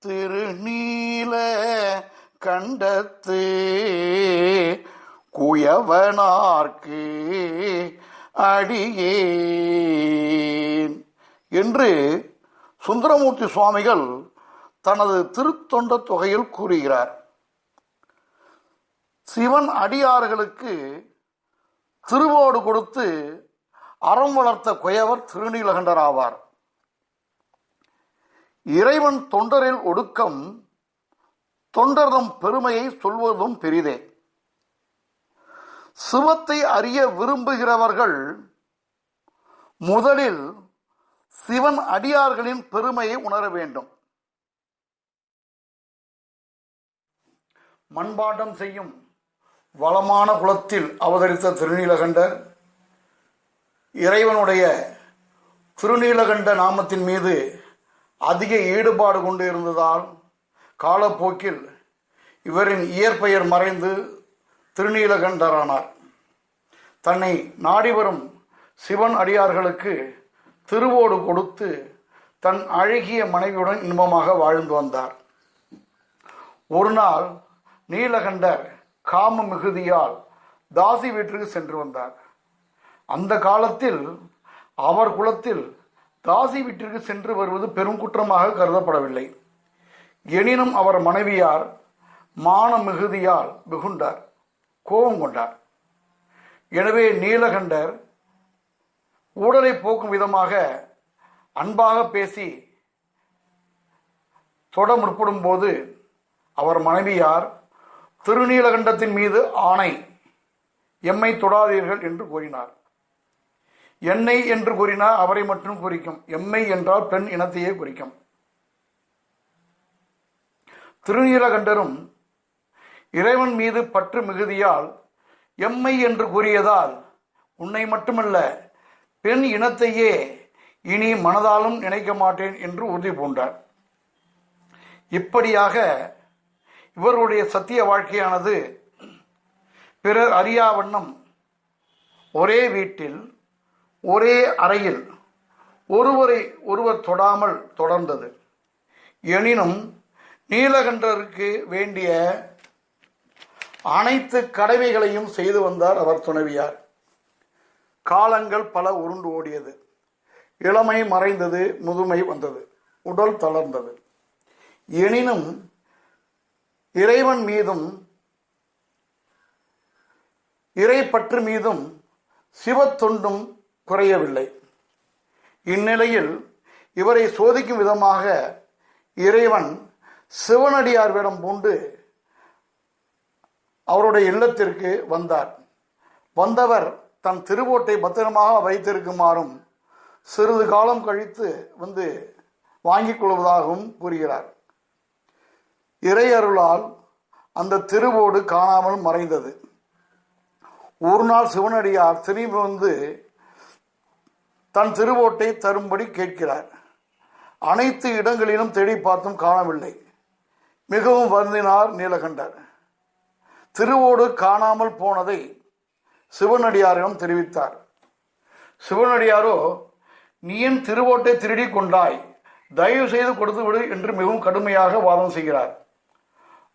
திருநீல கண்டத்து குயவனார்க்கு அடியேன் என்று சுந்தரமூர்த்தி சுவாமிகள் தனது திருத்தொண்ட தொகையில் கூறுகிறார். சிவன் அடியார்களுக்கு திருவோடு கொடுத்து அறம் வளர்த்த குயவர் திருநீலகண்டர் ஆவார். இறைவன் தொண்டரில் ஒடுக்கம், தொண்டர்தம் பெருமையை சொல்வதும் பெரிதே. சிவத்தை அறிய விரும்புகிறவர்கள் முதலில் சிவன் அடியார்களின் பெருமையை உணர வேண்டும். மண்பாண்டம் செய்யும் வளமான குலத்தில் அவதரித்த திருநீலகண்டர் இறைவனுடைய திருநீலகண்ட நாமத்தின் மீது அதிக ஈடுபாடு கொண்டு இருந்ததால் காலப்போக்கில் இவரின் இயற்பெயர் மறைந்து திருநீலகண்டரானார். தன்னை நாடி வரும் சிவன் அடியார்களுக்கு திருவோடு கொடுத்து தன் அழகிய மனைவியுடன் இன்பமாக வாழ்ந்து வந்தார். ஒரு நாள் நீலகண்டர் காம மிகுதியால் தாசி வீட்டிற்கு சென்று வந்தார். அந்த காலத்தில் அவர் குலத்தில் தாசி வீட்டிற்கு சென்று வருவது பெரும் குற்றமாக கருதப்படவில்லை. எனினும் அவர் மனைவியார் மான மிகுதியால் வெகுண்டார், கோபம் கொண்டார். எனவே நீலகண்டர் ஊடலை போக்கும் விதமாக அன்பாக பேசி தொட முற்படும் போது அவர் மனைவியார் திருநீலகண்டத்தின் மீது ஆணை, எம்மை தொடாதீர்கள் என்று கூறினார். என்னை என்று கூறினார் அவரை மட்டும் குறிக்கும், எம்மை என்றால் பெண் இனத்தையே குறிக்கும். திருநீலகண்டரும் இறைவன் மீது பற்று மிகுதியால் எம்மை என்று கூறியதால் உன்னை மட்டுமல்ல பெண் இனத்தையே இனி மனதாலும் நினைக்க மாட்டேன் என்று உறுதி பூண்டார். இப்படியாக இவருடைய சத்திய வாழ்க்கையானது பிறர் அறியா வண்ணம் ஒரே வீட்டில் ஒரே அறையில் ஒருவரை ஒருவர் தொடாமல் தொடர்ந்தது. எனினும் நீலகண்டருக்கு வேண்டிய அனைத்து கடமைகளையும் செய்து வந்தார் அவர் துணைவியார். காலங்கள் பல உருண்டு ஓடியது. இளமை மறைந்தது, முதுமை வந்தது, உடல் தளர்ந்தது. எனினும் இறைவன் மீதும் இறைப்பற்று மீதும் சிவத்தொண்டும் குறையவில்லை. இந்நிலையில் இவரை சோதிக்கும் விதமாக இறைவன் சிவனடியார் வேடம் பூண்டு அவருடைய இல்லத்திற்கு வந்தார். வந்தவர் தன் திருவோட்டை பத்திரமாக வைத்திருக்குமாறும் சிறிது காலம் கழித்து வந்து வாங்கிக் கொள்வதாகவும் கூறுகிறார். இறையருளால் அந்த திருவோடு காணாமல் மறைந்தது. ஒரு நாள் சிவனடியார் திரும்பி வந்து தன் திருவோட்டை தரும்படி கேட்கிறார். அனைத்து இடங்களிலும் தேடி பார்த்தும் காணவில்லை. மிகவும் வருந்தினார் நீலகண்டர். திருவோடு காணாமல் போனதை சிவனடியாரிடம் தெரிவித்தார். சிவனடியாரோ, நீ என் திருவோட்டை திருடி கொண்டாய், தயவு செய்து கொடுத்து விடு என்று மிகவும் கடுமையாக வாதம் செய்கிறார்.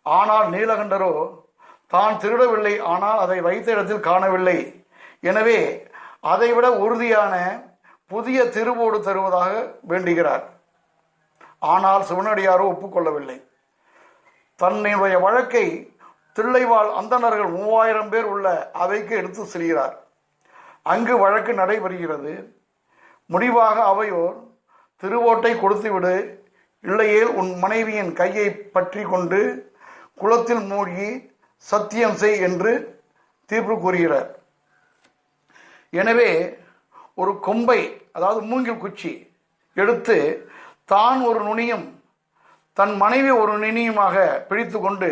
ஆனால் நீலகண்டரோ தான் திருடவில்லை, ஆனால் அதை வைத்த இடத்தில் காணவில்லை, எனவே அதைவிட உறுதியான புதிய திருவோடு தருவதாக வேண்டுகிறார். ஆனால் சிவனடியாரோ ஒப்புக்கொள்ளவில்லை. தன்னுடைய வழக்கை தில்லைவாழ் அந்தணர்கள் 3000 பேர் உள்ள அவைக்கு எடுத்து செல்கிறார். அங்கு வழக்கு நடைபெறுகிறது. முடிவாக அவையோர் திருவோட்டை கொடுத்துவிடு, இல்லையேல் உன் மனைவியின் கையை பற்றி கொண்டு குளத்தில் மூழ்கி சத்தியம் செய் என்று தீர்ப்பு கூறுகிறார். எனவே ஒரு கொம்பை, அதாவது மூங்கில் குச்சி எடுத்து தான் ஒரு நுனியும் தன் மனைவி ஒரு நுனியுமாக பிடித்து கொண்டு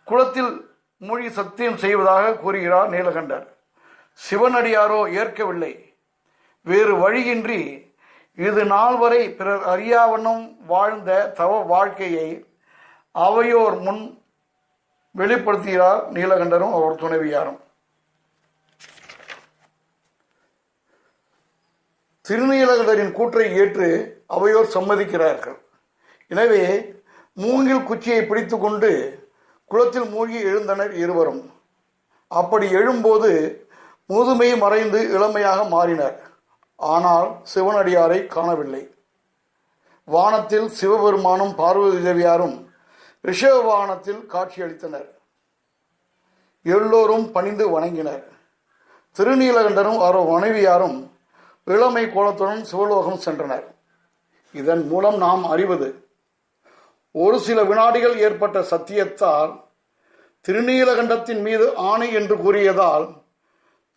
குளத்தில் மூழ்கி சத்தியம் செய்வதாக கூறுகிறார் நீலகண்டர். சிவனடியாரோ ஏற்கவில்லை. வேறு வழியின்றி இது நாள் வரை பிறர் அறியாவண்ணம் வாழ்ந்த தவ வாழ்க்கையை அவையோர் முன் வெளிப்படுத்துகிறார் நீலகண்டரும் அவர் துணைவியாரும். திருநீலகண்டரின் கூற்றை ஏற்று அவையோர் சம்மதிக்கிறார்கள். எனவே மூங்கில் குச்சியை பிடித்து கொண்டு குளத்தில் மூழ்கி எழுந்தனர் இருவரும். அப்படி எழும்போது முதுமை மறைந்து இளமையாக மாறினர். ஆனால் சிவனடியாரை காணவில்லை. வானத்தில் சிவபெருமானும் பார்வதி தேவியாரும் ரிஷப வாகனத்தில் காட்சியளித்தனர். எல்லோரும் பணிந்து வணங்கினர். திருநீலகண்டரும் அவர் மனைவியாரும் இளமை கோலத்துடன் சிவலோகம் சென்றனர். இதன் மூலம் நாம் அறிவது, ஒரு சில வினாடிகள் ஏற்பட்ட சத்தியத்தால் திருநீலகண்டத்தின் மீது ஆணை என்று கூறியதால்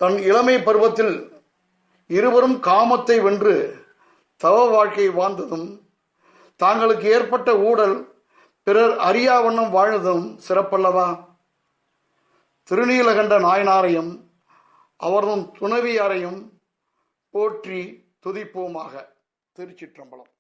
தன் இளமை பருவத்தில் இருவரும் காமத்தை வென்று தவ வாழ்க்கை வாழ்ந்ததும், தாங்களுக்கு ஏற்பட்ட ஊடல் பிறர் அறியாவண்ணம் வாழ்ந்ததும் சிறப்பல்லவா? திருநீலகண்ட நாயனாரையும் அவரதும் துணைவியாரையும் போற்றி துதிப்போமாக. திருச்சிற்றம்பலம்.